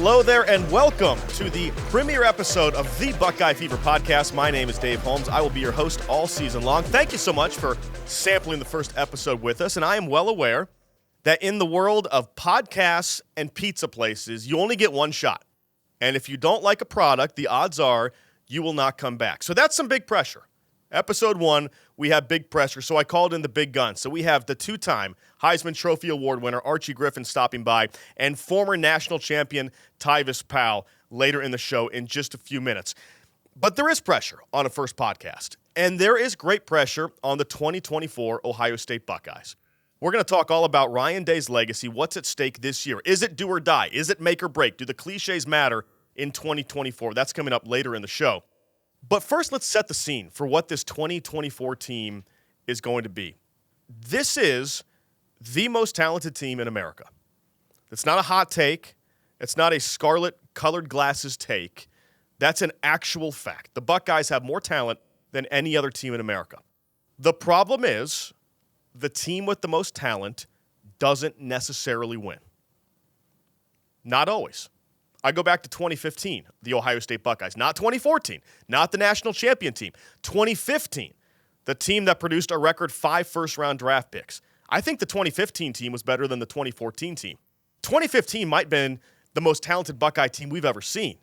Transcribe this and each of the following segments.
Hello there, and welcome to the premiere episode of the Buckeye Fever Podcast. My name is Dave Holmes. I will be your host all season long. Thank you so much for sampling the first episode with us, and I am well aware that in the world of podcasts and pizza places, you only get one shot. And if you don't like a product, the odds are you will not come back. So that's some big pressure. Episode 1, we have big pressure, so I called in the big guns. So we have the two-time Heisman Trophy Award winner Archie Griffin stopping by and former national champion Tyvis Powell later in the show in just a few minutes. But there is pressure on a first podcast, and there is great pressure on the 2024 Ohio State Buckeyes. We're going to talk all about Ryan Day's legacy, what's at stake this year. Is it do or die? Is it make or break? Do the cliches matter in 2024? That's coming up later in the show. But first, let's set the scene for what this 2024 team is going to be. This is the most talented team in America. It's not a hot take. It's not a scarlet-colored glasses take. That's an actual fact. The Buckeyes have more talent than any other team in America. The problem is the team with the most talent doesn't necessarily win. Not always. I go back to 2015, the Ohio State Buckeyes, not 2014, not the national champion team. 2015, the team that produced a record 5 first-round draft picks. I think the 2015 team was better than the 2014 team. 2015 might have been the most talented Buckeye team we've ever seen.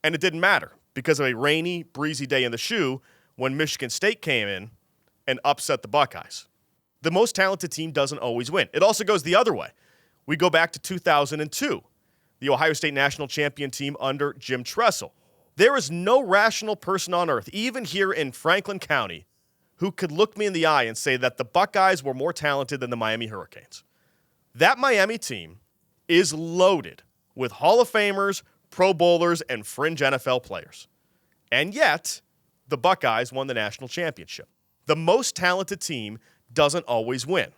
And it didn't matter because of a rainy, breezy day in the shoe when Michigan State came in and upset the Buckeyes. The most talented team doesn't always win. It also goes the other way. We go back to 2002. The Ohio State national champion team under Jim Tressel. There is no rational person on earth, even here in Franklin County, who could look me in the eye and say that the Buckeyes were more talented than the Miami Hurricanes. That Miami team is loaded with Hall of Famers, Pro Bowlers, and fringe NFL players. And yet, the Buckeyes won the national championship. The most talented team doesn't always win.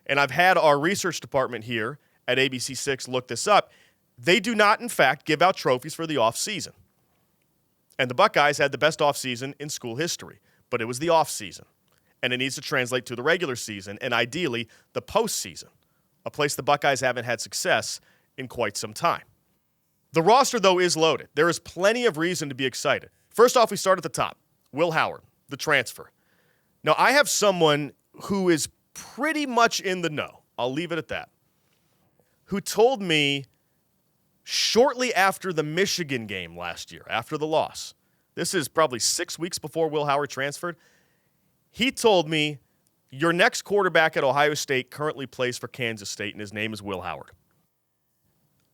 And I've had our research department here at ABC6 look this up. They do not, in fact, give out trophies for the offseason. And the Buckeyes had the best offseason in school history, but it was the offseason. And it needs to translate to the regular season and ideally the postseason, a place the Buckeyes haven't had success in quite some time. The roster, though, is loaded. There is plenty of reason to be excited. First off, we start at the top. Will Howard, the transfer. Now, I have someone who is pretty much in the know. I'll leave it at that. Who told me shortly after the Michigan game last year, after the loss, this is probably 6 weeks before Will Howard transferred, he told me, your next quarterback at Ohio State currently plays for Kansas State, and his name is Will Howard.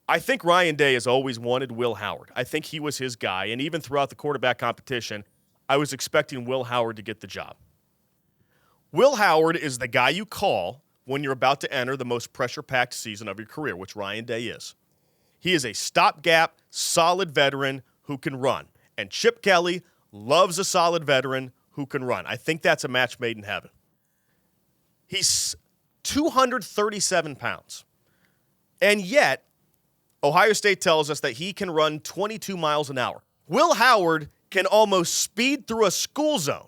I think Ryan Day has always wanted Will Howard. I think he was his guy, and even throughout the quarterback competition, I was expecting Will Howard to get the job. Will Howard is the guy you call when you're about to enter the most pressure-packed season of your career, which Ryan Day is. He is a stopgap, solid veteran who can run. And Chip Kelly loves a solid veteran who can run. I think that's a match made in heaven. He's 237 pounds. And yet, Ohio State tells us that he can run 22 miles an hour. Will Howard can almost speed through a school zone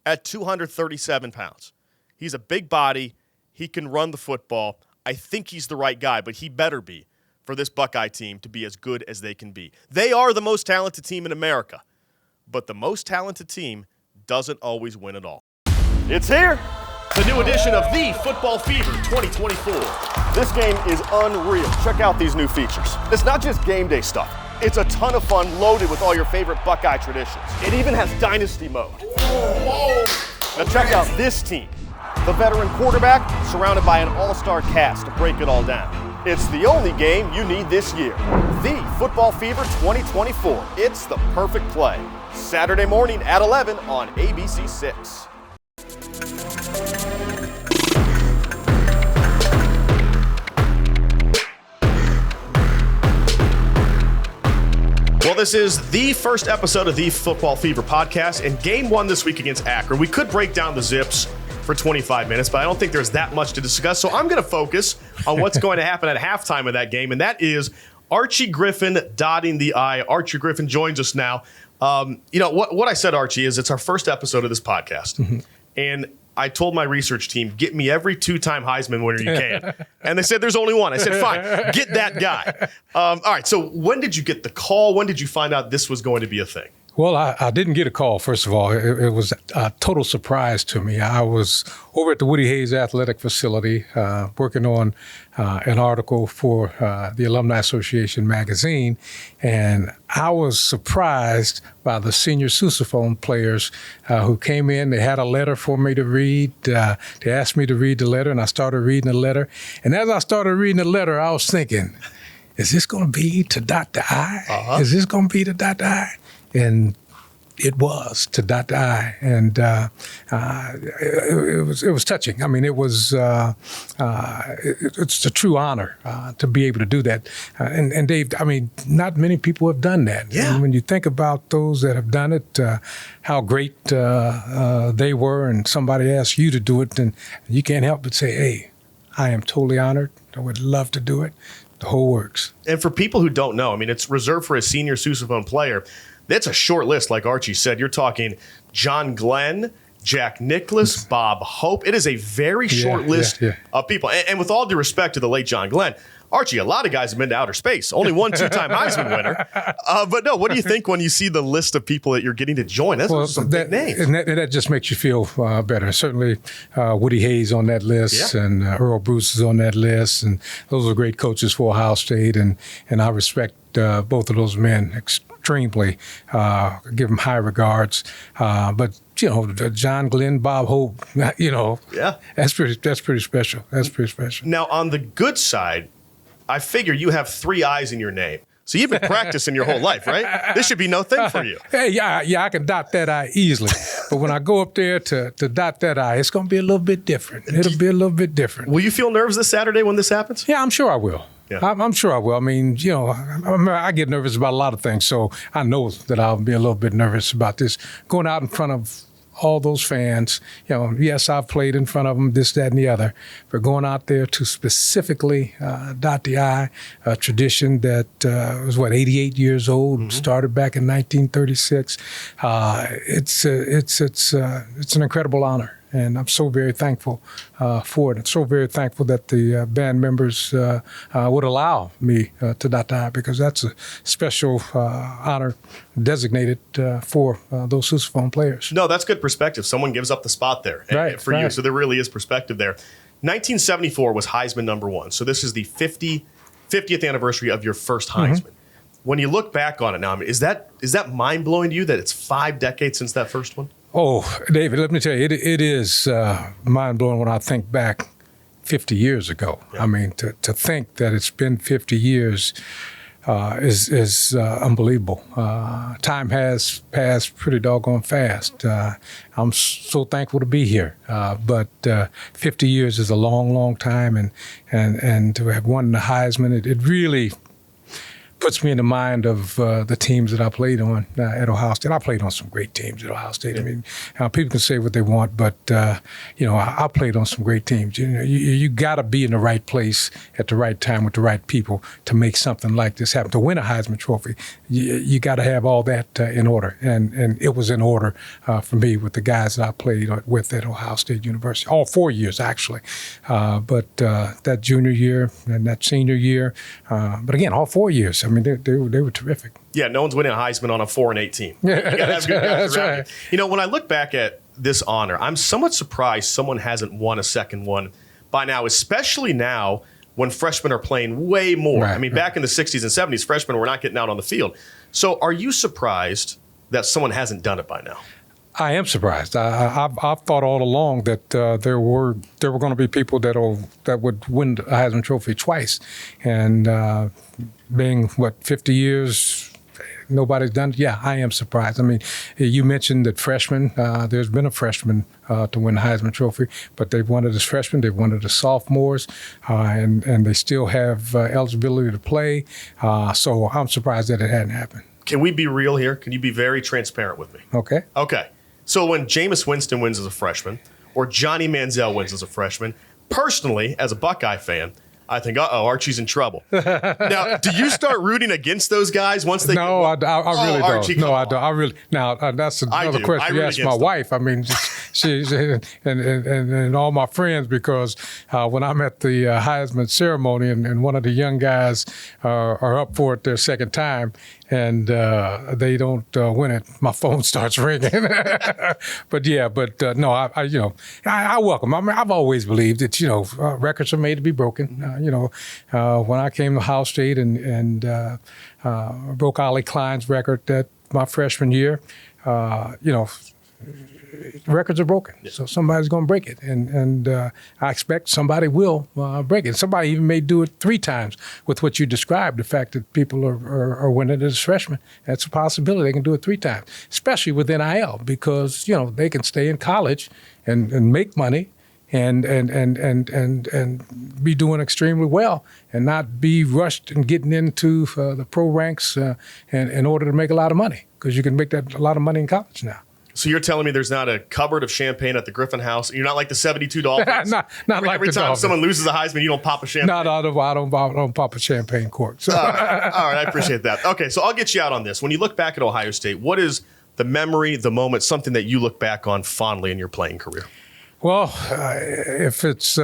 at 237 pounds. He's a big body. He can run the football. I think he's the right guy, but he better be for this Buckeye team to be as good as they can be. They are the most talented team in America, but the most talented team doesn't always win it all. It's here, the new edition of the Football Fever 2024. This game is unreal. Check out these new features. It's not just game day stuff. It's a ton of fun loaded with all your favorite Buckeye traditions. It even has Dynasty mode. Now check out this team. The veteran quarterback surrounded by an all-star cast to break it all down. It's the only game you need this year. The Football Fever 2024. It's the perfect play. Saturday morning at 11 on ABC6. Well, this is the first episode of the Football Fever Podcast, and game one this week against Akron. We could break down the Zips for 25 minutes, but I don't think there's that much to discuss, so I'm going to focus on what's going to happen at halftime of that game, and that is Archie Griffin dotting the I. Archie Griffin joins us now. What I said, Archie, is it's our first episode of this podcast, and I told my research team, get me every two-time Heisman winner you can. And they said, there's only one. I said, fine, get that guy. All right, so when did you get the call? When did you find out this was going to be a thing? Well, I didn't get a call, first of all. It was a total surprise to me. I was over at the Woody Hayes Athletic Facility working on an article for the Alumni Association magazine, and I was surprised by the senior sousaphone players who came in. They had a letter for me to read. They asked me to read the letter, and I started reading the letter. And as I started reading the letter, I was thinking, is this going to be to dot the I? Uh-huh. Is this going to be to dot the I? And it was to dot the I, and it was touching. I mean, it's a true honor to be able to do that. And Dave, I mean, not many people have done that. Yeah. And when you think about those that have done it, how great they were, and somebody asks you to do it, and you can't help but say, "Hey, I am totally honored. I would love to do it." The whole works. And for people who don't know, I mean, it's reserved for a senior sousaphone player. That's a short list, like Archie said. You're talking John Glenn, Jack Nicklaus, Bob Hope. It is a very short list of people. And with all due respect to the late John Glenn, Archie, a lot of guys have been to outer space. Only one two-time Heisman winner. But no, what do you think when you see the list of people that you're getting to join? That's some big names. And that just makes you feel better. Certainly Woody Hayes on that list, and Earl Bruce is on that list. And those are great coaches for Ohio State. And I respect both of those men extremely, give them high regards. But, you know, John Glenn, Bob Hope, you know, that's pretty special. That's pretty special. Now, on the good side, I figure you have 3 I's in your name. So you've been practicing your whole life, right? This should be no thing for you. Hey, yeah, I can dot that I easily. But when I go up there to dot that I, it's going to be a little bit different. It'll be a little bit different. Will you feel nervous this Saturday when this happens? Yeah, I'm sure I will. Yeah. I'm sure I will. I mean, you know, I get nervous about a lot of things, so I know that I'll be a little bit nervous about this. Going out in front of all those fans, you know, yes, I've played in front of them, this, that, and the other, but going out there to specifically dot the I, a tradition that was, 88 years old, started back in 1936. It's an incredible honor. And I'm so very thankful for it. I'm so very thankful that the band members would allow me to dot the I, because that's a special honor designated for those sousaphone players. No, that's good perspective. Someone gives up the spot there for you. So there really is perspective there. 1974 was Heisman #1. So this is the 50th anniversary of your first Heisman. When you look back on it now, I mean, is that mind-blowing to you that it's 5 decades since that first one? Oh, David, let me tell you, it is mind-blowing when I think back 50 years ago. Yeah. I mean, to think that it's been 50 years is unbelievable. Time has passed pretty doggone fast. I'm so thankful to be here. But 50 years is a long, long time, and to have won the Heisman, it really puts me in the mind of the teams that I played on at Ohio State. I played on some great teams at Ohio State. I mean, people can say what they want, but you know, I played on some great teams. You know, you got to be in the right place at the right time with the right people to make something like this happen. To win a Heisman Trophy, you got to have all that in order, and it was in order for me with the guys that I played with at Ohio State University. All 4 years actually, but that junior year and that senior year, but again, all 4 years. I mean, they were terrific. Yeah, no one's winning a Heisman on a 4-8 team. You got to have good guys around you. You know, when I look back at this honor, I'm somewhat surprised someone hasn't won a second one by now, especially now when freshmen are playing way more. I mean, back in the 60s and 70s, freshmen were not getting out on the field. So are you surprised that someone hasn't done it by now? I am surprised. I've thought all along that there were going to be people that would win the Heisman Trophy twice, and being 50 years, nobody's done it. Yeah, I am surprised. I mean, you mentioned that freshmen. There's been a freshman to win the Heisman Trophy, but they've won it as freshmen. They've won it as sophomores, and they still have eligibility to play. So I'm surprised that it hadn't happened. Can we be real here? Can you be very transparent with me? Okay. So when Jameis Winston wins as a freshman, or Johnny Manziel wins as a freshman, personally, as a Buckeye fan, I think, Archie's in trouble. Now, do you start rooting against those guys once they? No, I really don't. Archie, no, I don't. I really. Now, that's another question you ask my wife. I mean, and all my friends, because when I'm at the Heisman ceremony and one of the young guys are up for it their second time and they don't win it, my phone starts ringing. No, I welcome. I mean, I've always believed that records are made to be broken. When I came to Ohio State and broke Ollie Klein's record that my freshman year, records are broken. Yeah. So somebody's going to break it. And I expect somebody will break it. Somebody even may do it 3 times with what you described, the fact that people are winning as freshmen. That's a possibility. They can do it 3 times, especially with NIL, because, they can stay in college and make money and be doing extremely well and not be rushed and getting into the pro ranks in order to make a lot of money, because you can make a lot of money in college now. So you're telling me there's not a cupboard of champagne at the Griffin house? You're not like the 72 Dolphins? not like every the time Dolphins. Someone loses a Heisman, you don't pop a champagne? No, I don't pop a champagne cork. So. All right, I appreciate that. Okay, so I'll get you out on this. When you look back at Ohio State, what is the memory, the moment, something that you look back on fondly in your playing career? Well, if it's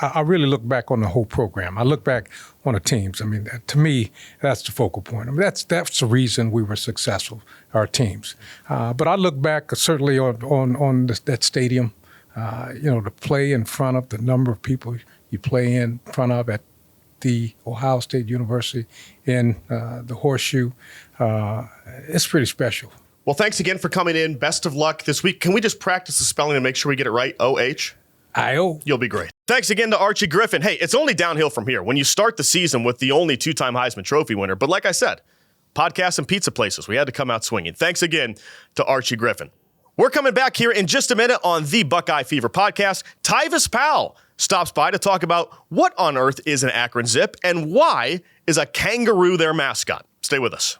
I really look back on the whole program. I look back on the teams. I mean, to me, that's the focal point. I mean, that's the reason we were successful, our teams. But I look back certainly on that stadium, to play in front of the number of people you play in front of at the Ohio State University in the Horseshoe. It's pretty special. Well, thanks again for coming in. Best of luck this week. Can we just practice the spelling and make sure we get it right? O-H? I-O. You'll be great. Thanks again to Archie Griffin. Hey, it's only downhill from here when you start the season with the only 2-time Heisman Trophy winner. But like I said, podcasts and pizza places, we had to come out swinging. Thanks again to Archie Griffin. We're coming back here in just a minute on the Buckeye Fever Podcast. Tyvis Powell stops by to talk about what on earth is an Akron Zip and why is a kangaroo their mascot. Stay with us.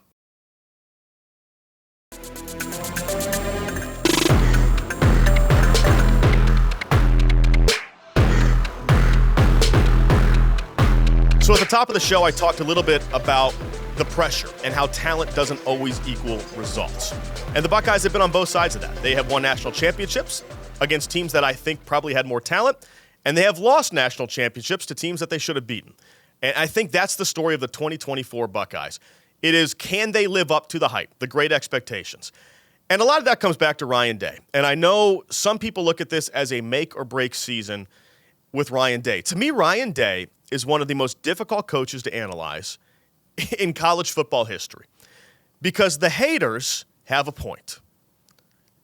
So at the top of the show, I talked a little bit about the pressure and how talent doesn't always equal results. And the Buckeyes have been on both sides of that. They have won national championships against teams that I think probably had more talent, and they have lost national championships to teams that they should have beaten. And I think that's the story of the 2024 Buckeyes. It is, can they live up to the hype, the great expectations? And a lot of that comes back to Ryan Day. And I know some people look at this as a make or break season with Ryan Day. To me, Ryan Day is one of the most difficult coaches to analyze in college football history, because the haters have a point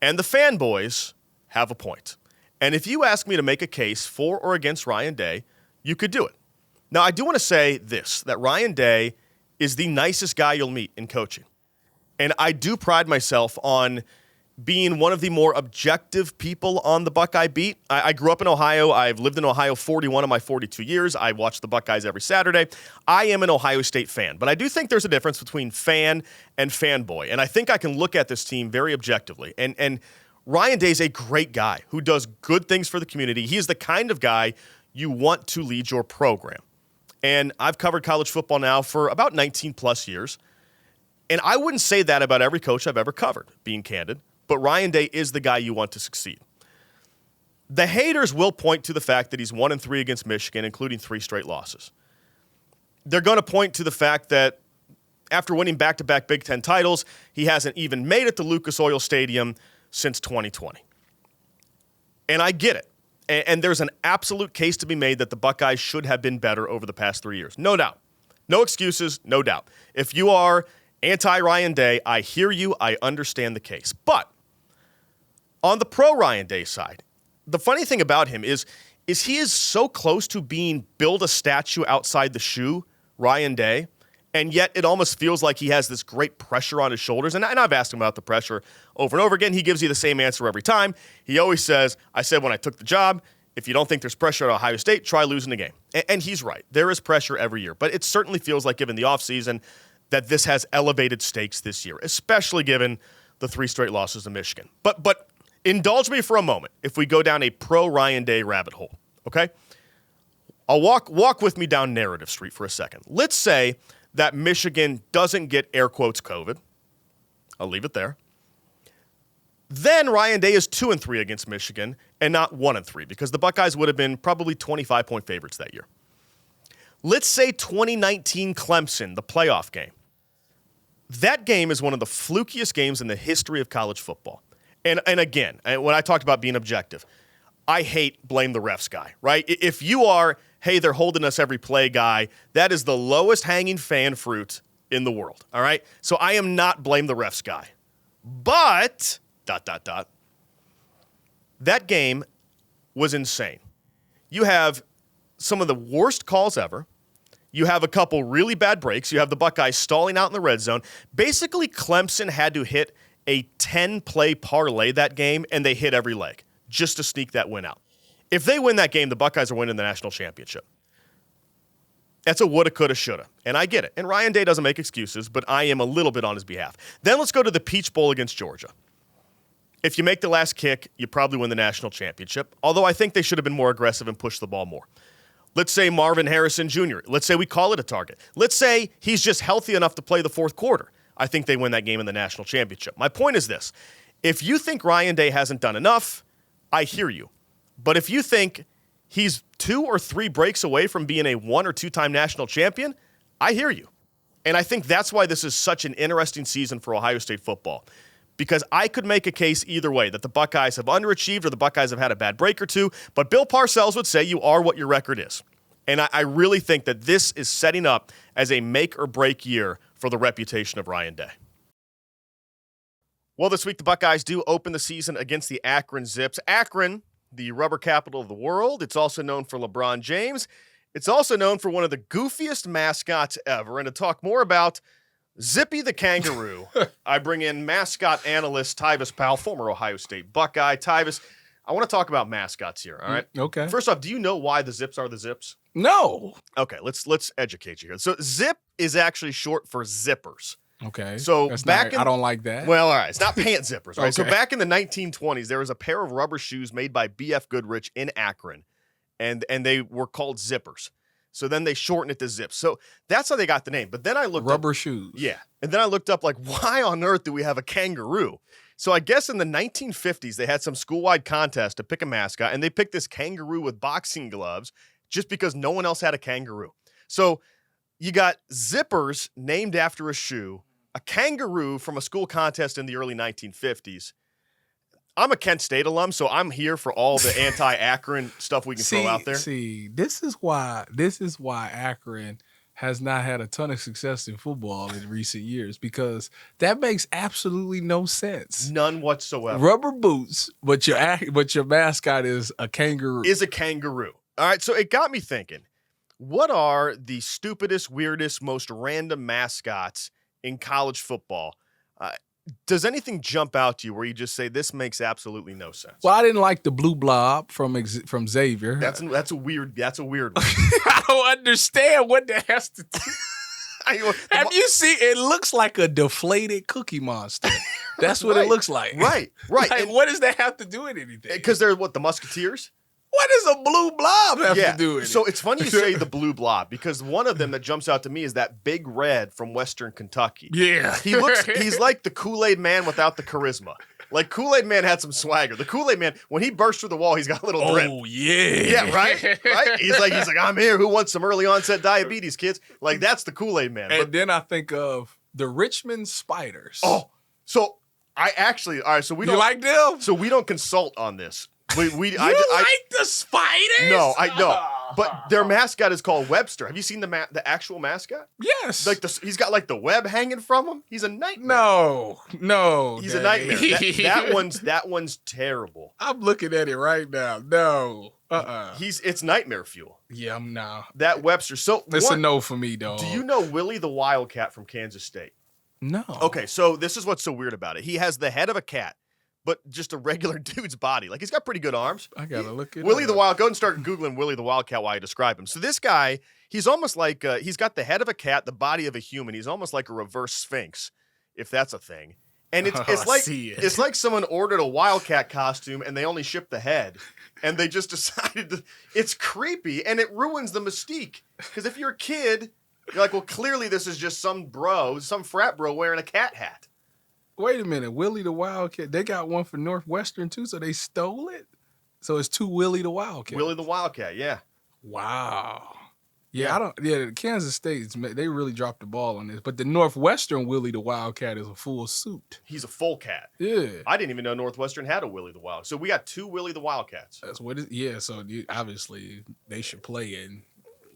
and the fanboys have a point. And if you ask me to make a case for or against Ryan Day, you could do it. Now, I do want to say this, that Ryan Day is the nicest guy you'll meet in coaching. And I do pride myself on being one of the more objective people on the Buckeye beat. I grew up in Ohio. I've lived in Ohio 41 of my 42 years. I watch the Buckeyes every Saturday. I am an Ohio State fan, but I do think there's a difference between fan and fanboy. And I think I can look at this team very objectively. And Ryan Day is a great guy who does good things for the community. He is the kind of guy you want to lead your program. And I've covered college football now for about 19 plus years. And I wouldn't say that about every coach I've ever covered, being candid. But Ryan Day is the guy you want to succeed. The haters will point to the fact that he's 1-3 against Michigan, including 3 straight losses. They're going to point to the fact that after winning back-to-back Big Ten titles, he hasn't even made it to Lucas Oil Stadium since 2020. And I get it. And there's an absolute case to be made that the Buckeyes should have been better over the past 3 years. No doubt. No excuses, no doubt. If you are anti-Ryan Day, I hear you, I understand the case. But on the pro-Ryan Day side, the funny thing about him is he is so close to being build a statue outside the shoe, Ryan Day, and yet it almost feels like he has this great pressure on his shoulders. And I've asked him about the pressure over and over again. He gives you the same answer every time. He always says, I said when I took the job, if you don't think there's pressure at Ohio State, try losing the game. And he's right. There is pressure every year. But it certainly feels like, given the offseason, that this has elevated stakes this year, especially given the 3 straight losses to Michigan. But indulge me for a moment if we go down a pro-Ryan Day rabbit hole, okay? I'll walk with me down narrative street for a second. Let's say that Michigan doesn't get, air quotes, COVID. I'll leave it there. Then Ryan Day is 2-3 against Michigan and not 1-3 because the Buckeyes would have been probably 25-point favorites that year. Let's say 2019 Clemson, the playoff game. That game is one of the flukiest games in the history of college football. And again, when I talked about being objective, I hate blame the refs guy, right? If you are, hey, they're holding us every play guy, that is the lowest hanging fan fruit in the world, all right? So I am not blame the refs guy. But, ... that game was insane. You have some of the worst calls ever. You have a couple really bad breaks. You have the Buckeyes stalling out in the red zone. Basically, Clemson had to hit a 10-play parlay that game, and they hit every leg just to sneak that win out. If they win that game, the Buckeyes are winning the national championship. That's a woulda, coulda, shoulda, and I get it. And Ryan Day doesn't make excuses, but I am a little bit on his behalf. Then let's go to the Peach Bowl against Georgia. If you make the last kick, you probably win the national championship, although I think they should have been more aggressive and pushed the ball more. Let's say Marvin Harrison Jr. Let's say we call it a target. Let's say he's just healthy enough to play the fourth quarter. I think they win that game in the national championship. My point is this. If you think Ryan Day hasn't done enough, I hear you. But if you think he's 2 or 3 breaks away from being a 1 or 2-time national champion, I hear you. And I think that's why this is such an interesting season for Ohio State football. Because I could make a case either way, that the Buckeyes have underachieved or the Buckeyes have had a bad break or two. But Bill Parcells would say you are what your record is. And I really think that this is setting up as a make-or-break year for the reputation of Ryan Day. Well, this week the Buckeyes do open the season against the Akron Zips. Akron, the rubber capital of the world. It's also known for LeBron James. It's also known for one of the goofiest mascots ever. And to talk more about Zippy the Kangaroo, I bring in mascot analyst Tyvis Powell, former Ohio State Buckeye. Tyvis, I want to talk about mascots here, all right? Okay. First off, do you know why the Zips are the Zips? No. Okay, let's educate you here. So zip is actually short for zippers. Okay. So I don't like that. Well, all right, it's not pant zippers, right? Okay. So back in the 1920s, there was a pair of rubber shoes made by B.F. Goodrich in Akron, and they were called zippers. So then they shortened it to zips. So that's how they got the name. But then I looked rubber up, shoes. Yeah. And then I looked up, like, why on earth do we have a kangaroo? So I guess in the 1950s, they had some school-wide contest to pick a mascot, and they picked this kangaroo with boxing gloves just because no one else had a kangaroo. So you got zippers named after a shoe, a kangaroo from a school contest in the early 1950s. I'm a Kent State alum, so I'm here for all the anti-Akron stuff we can throw out there. This is why Akron has not had a ton of success in football in recent years, because that makes absolutely no sense. None whatsoever. Rubber boots, but your mascot is a kangaroo. All right, so it got me thinking, what are the stupidest, weirdest, most random mascots in college football? Does anything jump out to you where you just say, this makes absolutely no sense? Well, I didn't like the blue blob from Xavier. That's a weird one. I don't understand what that has to do. Have you seen? It looks like a deflated Cookie Monster. That's what it looks like. Right. Like, what does that have to do with anything? Because they're the Musketeers? What does a blue blob have to do with it? So it's funny you say the blue blob, because one of them that jumps out to me is that Big Red from Western Kentucky. Yeah. He's like the Kool-Aid Man without the charisma. Like, Kool-Aid Man had some swagger. The Kool-Aid Man, when he bursts through the wall, he's got a little drip. Oh, yeah. Yeah, right? He's like, I'm here. Who wants some early onset diabetes, kids? Like, that's the Kool-Aid Man. And then I think of the Richmond Spiders. Oh, so I actually, all right, so we don't. You like them? So we don't consult on this. I like the Spiders? No, I know. But their mascot is called Webster. Have you seen the actual mascot? Yes. Like he's got like the web hanging from him. He's a nightmare. No. He's a nightmare. That one's terrible. I'm looking at it right now. No. It's nightmare fuel. Yeah, no. That Webster. So it's a no for me, dog. Do you know Willie the Wildcat from Kansas State? No. Okay, so this is what's so weird about it. He has the head of a cat, but just a regular dude's body. Like, he's got pretty good arms. I gotta look at Willie the Wild. Go and start Googling Willie the Wildcat while I describe him. So this guy, he's almost like, he's got the head of a cat, the body of a human. He's almost like a reverse Sphinx, if that's a thing. And it's like someone ordered a Wildcat costume and they only shipped the head. And they just decided to, it's creepy and it ruins the mystique. Because if you're a kid, you're like, well, clearly this is just some frat bro wearing a cat hat. Wait a minute, Willie the Wildcat. They got one for Northwestern too, so they stole it. So it's 2 Willie the Wildcat. Willie the Wildcat, yeah. Wow. Yeah, Kansas State, they really dropped the ball on this. But the Northwestern Willie the Wildcat is a full suit. He's a full cat. Yeah. I didn't even know Northwestern had a Willie the Wild. So we got 2 Willie the Wildcats. That's what it is. Yeah, so obviously they should play it.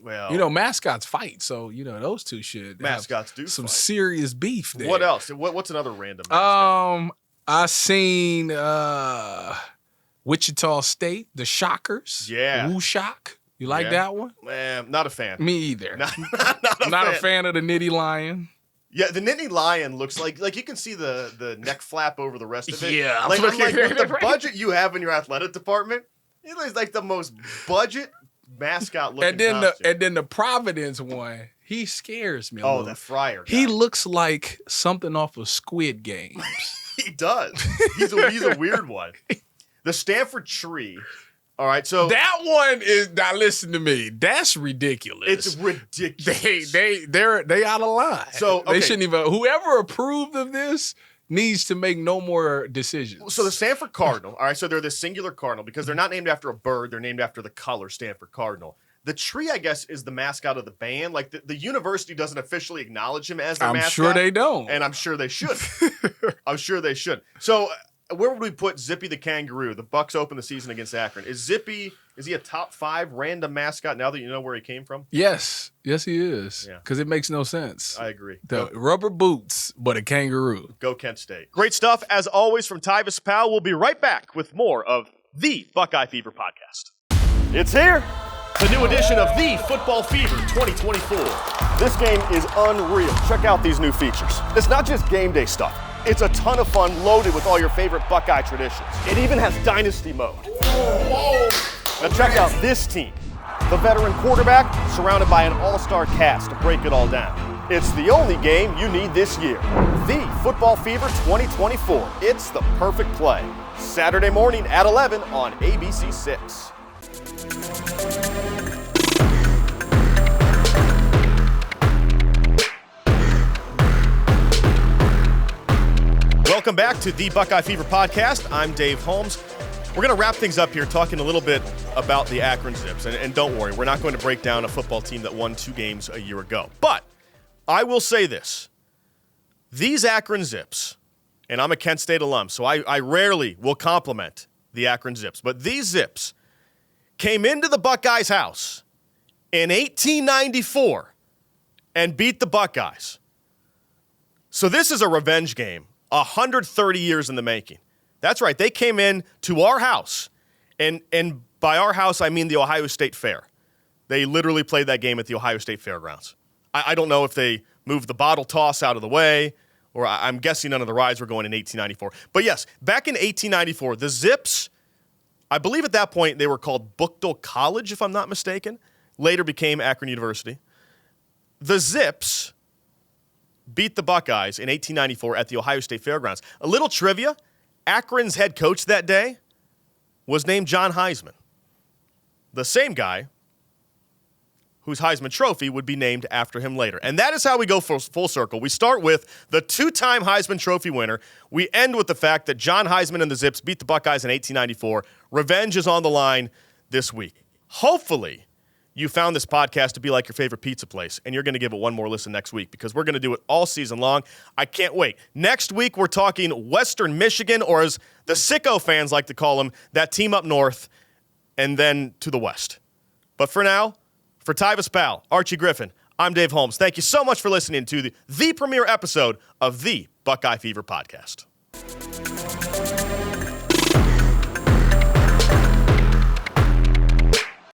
Well, mascots fight, so those two should mascots have do some fight. Serious beef there. What else? What's another random mascot? I seen Wichita State, the Shockers. Yeah. Woo Shock. You like that one? Not a fan. Me either. Not a fan of the Nitty Lion. Yeah, the Nittany Lion looks like you can see the neck flap over the rest of it. Yeah. I'm like with the budget you have in your athletic department, it looks like the most budget mascot looking costume. And then the Providence one, he scares me a little. That Fryer guy. He looks like something off of Squid Games. He does. He's a weird one. The Stanford Tree. All right, so that one is now. Listen to me. That's ridiculous. It's ridiculous. They out of line. So they shouldn't even. Whoever approved of this needs to make no more decisions. So the Stanford Cardinal. All right, so they're the singular cardinal because they're not named after a bird. They're named after the color Stanford Cardinal. The tree, I guess, is the mascot of the band. Like the university doesn't officially acknowledge him as their mascot. I'm sure they don't, and I'm sure they should. I'm sure they should. So. Where would we put Zippy the kangaroo? The Bucks open the season against Akron. Is he a top 5 random mascot now that you know where he came from? Yes, he is. Because it makes no sense. I agree. The rubber boots, but a kangaroo. Go Kent State. Great stuff, as always, from Tyvis Powell. We'll be right back with more of the Buckeye Fever Podcast. It's here. The new edition of the Football Fever 2024. This game is unreal. Check out these new features. It's not just game day stuff. It's a ton of fun, loaded with all your favorite Buckeye traditions. It even has Dynasty mode. Whoa. Now check out this team. The veteran quarterback surrounded by an all-star cast to break it all down. It's the only game you need this year. The Football Fever 2024. It's the perfect play. Saturday morning at 11 on ABC 6. Welcome back to the Buckeye Fever Podcast. I'm Dave Holmes. We're going to wrap things up here talking a little bit about the Akron Zips. And don't worry, we're not going to break down a football team that won 2 games a year ago. But I will say this. These Akron Zips, and I'm a Kent State alum, so I rarely will compliment the Akron Zips. But these Zips came into the Buckeyes' house in 1894 and beat the Buckeyes. So this is a revenge game. 130 years in the making. That's right. They came in to our house, and by our house, I mean the Ohio State Fair. They literally played that game at the Ohio State Fairgrounds. I don't know if they moved the bottle toss out of the way, or I'm guessing none of the rides were going in 1894. But yes, back in 1894, the Zips, I believe at that point they were called Bookdale College, if I'm not mistaken, later became Akron University. The Zips beat the Buckeyes in 1894 at the Ohio State Fairgrounds. A little trivia, Akron's head coach that day was named John Heisman, the same guy whose Heisman Trophy would be named after him later. And that is how we go full circle. We start with the 2-time Heisman Trophy winner. We end with the fact that John Heisman and the Zips beat the Buckeyes in 1894. Revenge is on the line this week. Hopefully, you found this podcast to be like your favorite pizza place, and you're going to give it one more listen next week because we're going to do it all season long. I can't wait. Next week, we're talking Western Michigan, or as the sicko fans like to call them, that team up north and then to the west. But for now, for Tyvis Powell, Archie Griffin, I'm Dave Holmes. Thank you so much for listening to the premiere episode of the Buckeye Fever Podcast.